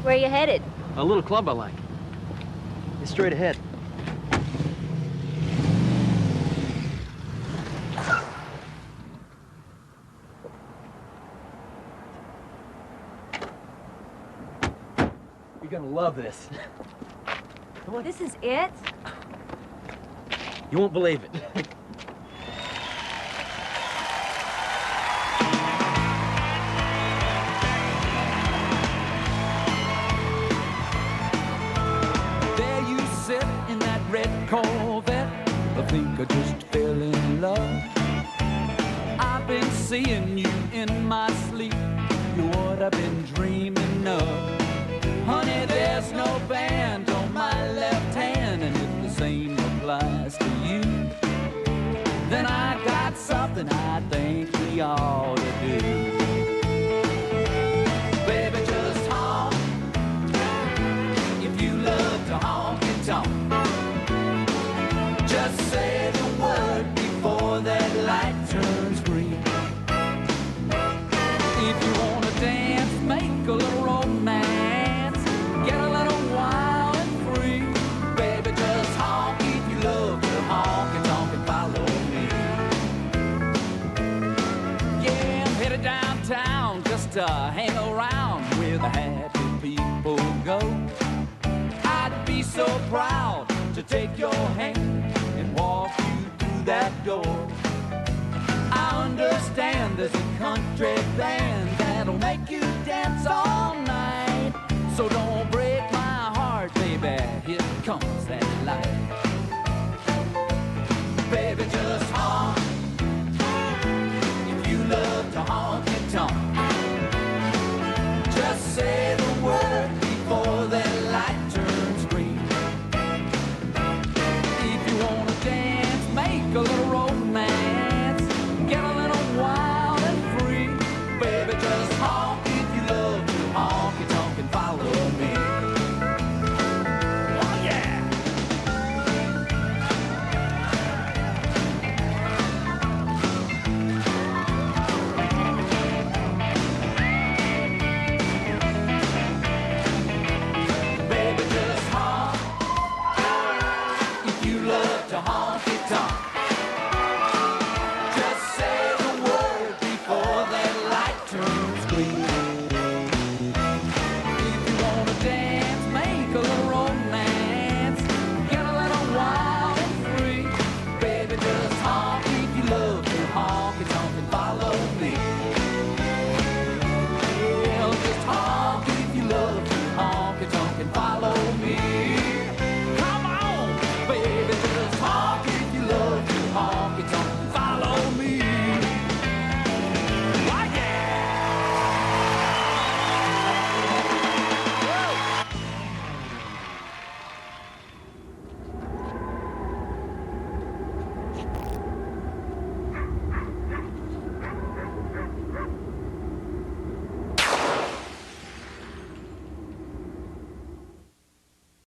Where are you headed? A little club I like. It's straight ahead. You're gonna love this. Come on. This is it? You won't believe it. Red Corvette, I think I just fell in love. I've been seeing you in my sleep. You're what I've been dreaming of. Honey, there's no band on my left hand, and if the same applies to you, then I got something I think we ought to do. Baby, just honk if you love to honk and tonk. Just say the word before that light turns green. If you wanna dance, make a little romance, get a little wild and free. Baby, just honk if you love to honk and tonk and follow me. Yeah, I'm headed downtown just to hang around where the happy people go. I'd be so proud to take your hand and walk you through that door. I understand there's a country band